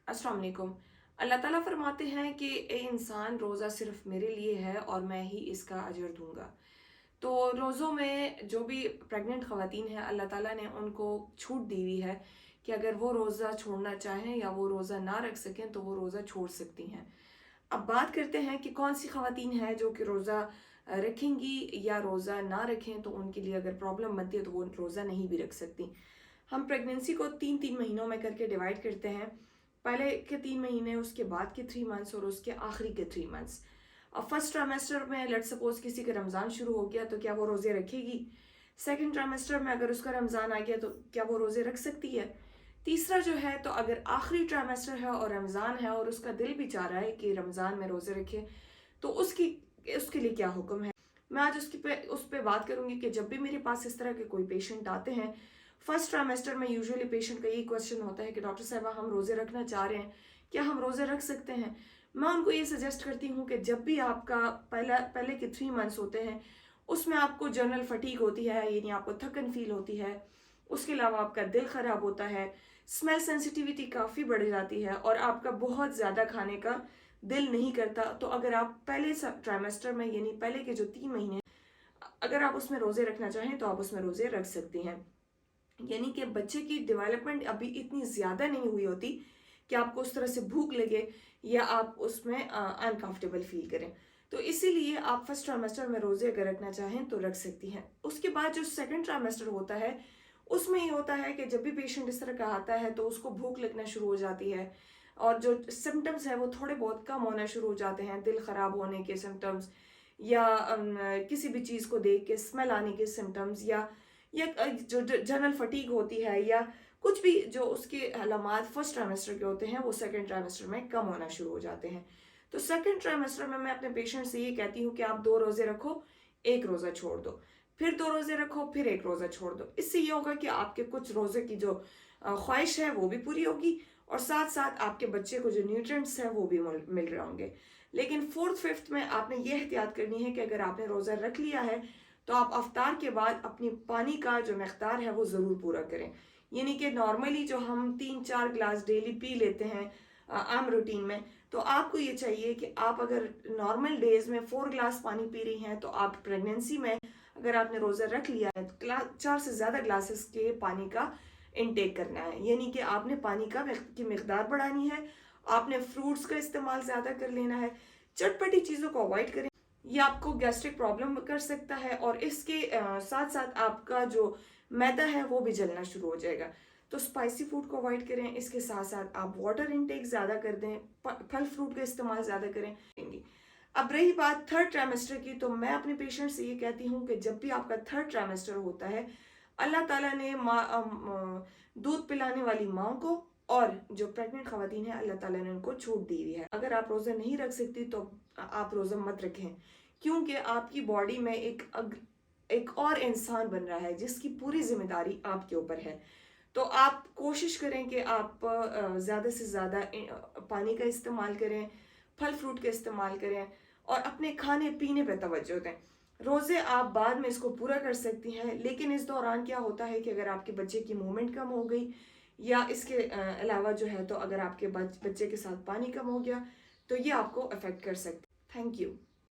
अस्सलाम वालेकुम। अल्लाह ताला फरमाते हैं कि ए इंसान रोज़ा सिर्फ मेरे लिए है और मैं ही इसका अजर दूंगा। तो रोज़ों में जो भी प्रेग्नेंट ख़वातीन हैं, अल्लाह ताला ने उनको छूट दी हुई है कि अगर वो रोज़ा छोड़ना चाहें या वो रोज़ा ना रख सकें तो वो रोज़ा छोड़ सकती हैं। अब बात करते हैं कि कौन सी ख़वातीन हैं जो कि रोज़ा रखेंगी या रोज़ा ना रखें तो उनके लिए अगर प्रॉब्लम बनती है तो वो रोज़ा नहीं भी रख सकती। हम प्रेगनेंसी को 3-3 महीनों में करके डिवाइड करते हैं। पहले के 3 महीने, उसके बाद के 3 मंथ्स और उसके आखिरी के 3 मंथ्स। अब फर्स्ट ट्राइमेस्टर में लेट्स सपोज किसी का रमज़ान शुरू हो गया तो क्या वो रोज़े रखेगी? सेकंड ट्राइमेस्टर में अगर उसका रमज़ान आ गया तो क्या वो रोज़े रख सकती है? तीसरा जो है, तो अगर आखिरी ट्राइमेस्टर है और रमज़ान है और उसका दिल भी चाह रहा है कि रमज़ान में रोज़े रखे, तो उसके लिए क्या हुक्म है? मैं आज उस पे बात करूंगी कि जब भी मेरे पास इस तरह के कोई पेशेंट आते हैं, फर्स्ट ट्राइमेस्टर में यूजुअली पेशेंट का यही क्वेश्चन होता है कि डॉक्टर साहबा, हम रोज़े रखना चाह रहे हैं, क्या हम रोज़े रख सकते हैं? मैं उनको ये सजेस्ट करती हूँ कि जब भी आपका पहले के 3 मंथ्स होते हैं, उसमें आपको जनरल फटीग होती है, यानी आपको थकन फील होती है, उसके अलावा आपका दिल ख़राब होता है, स्मेल सेंसिटिविटी काफ़ी बढ़ जाती है और आपका बहुत ज़्यादा खाने का दिल नहीं करता, तो अगर आप पहले ट्राइमेस्टर में यानी पहले के जो 3 महीने, अगर आप उसमें रोज़े रखना चाहें तो आप उसमें रोज़े रख सकती हैं। यानी कि बच्चे की डेवलपमेंट अभी इतनी ज़्यादा नहीं हुई होती कि आपको उस तरह से भूख लगे या आप उसमें अनकंफर्टेबल फील करें। तो इसीलिए आप फर्स्ट ट्राइमेस्टर में रोज़े अगर रखना चाहें तो रख सकती हैं। उसके बाद जो सेकंड ट्राइमेस्टर होता है, उसमें ये होता है कि जब भी पेशेंट इस तरह का आता है तो उसको भूख लगना शुरू हो जाती है और जो सिम्टम्स है वो थोड़े बहुत कम होना शुरू हो जाते हैं, दिल ख़राब होने के सिम्टम्स या किसी भी चीज़ को देख के स्मेल आने के सिम्टम्स या जो जनरल फटीग होती है या कुछ भी जो उसके अलामात फर्स्ट ट्राइमेस्टर के होते हैं वो सेकंड ट्राइमेस्टर में कम होना शुरू हो जाते हैं। तो सेकंड ट्राइमेस्टर में मैं अपने पेशेंट से ये कहती हूँ कि आप 2 रोज़े रखो, 1 रोज़ा छोड़ दो, फिर 2 रोज़े रखो, फिर 1 रोज़ा छोड़ दो। इससे ये होगा कि आपके कुछ रोज़े की जो ख्वाहिश है वो भी पूरी होगी और साथ साथ आपके बच्चे को जो न्यूट्रिएंट्स हैं वो भी मिल रहे होंगे। लेकिन फोर्थ फिफ्थ में आपने ये एहतियात करनी है कि अगर आपने रोज़ा रख लिया है तो आप अफ्तार के बाद अपनी पानी का जो मकदार है वो ज़रूर पूरा करें। यानी कि नॉर्मली जो हम 3-4 ग्लास डेली पी लेते हैं आम रूटीन में, तो आपको ये चाहिए कि आप अगर नॉर्मल डेज में 4 ग्लास पानी पी रही हैं तो आप प्रेगनेंसी में अगर आपने रोज़ा रख लिया है तो 4 से ज़्यादा ग्लासेस के पानी का इनटेक करना है। यानी कि आपने पानी की मकदार बढ़ानी है, आपने फ्रूट्स का इस्तेमाल ज़्यादा कर लेना है, चटपटी चीज़ों को अवॉइड करें, ये आपको गैस्ट्रिक प्रॉब्लम कर सकता है और इसके साथ साथ आपका जो मैदा है वो भी जलना शुरू हो जाएगा। तो स्पाइसी फूड को अवॉइड करें, इसके साथ साथ आप वाटर इनटेक ज़्यादा कर दें, फल फ्रूट का इस्तेमाल ज़्यादा करें। अब रही बात थर्ड ट्राइमेस्टर की, तो मैं अपने पेशेंट से ये कहती हूँ कि जब भी आपका थर्ड ट्राइमेस्टर होता है, अल्लाह ताला ने दूध पिलाने वाली माँ को और जो प्रेग्नेंट खवातीन है, अल्लाह ताला ने उनको छूट दी हुई है। अगर आप रोज़ा नहीं रख सकती तो आप रोज़ा मत रखें, क्योंकि आपकी बॉडी में एक और इंसान बन रहा है जिसकी पूरी जिम्मेदारी आपके ऊपर है। तो आप कोशिश करें कि आप ज़्यादा से ज़्यादा पानी का इस्तेमाल करें, फल फ्रूट का इस्तेमाल करें और अपने खाने पीने पर तवज्जो दें। रोज़े आप बाद में इसको पूरा कर सकती हैं, लेकिन इस दौरान क्या होता है कि अगर आपके बच्चे की मूवमेंट कम हो गई या इसके अलावा जो है, तो अगर आपके बच्चे के साथ पानी कम हो गया तो ये आपको अफेक्ट कर सकते। Thank you.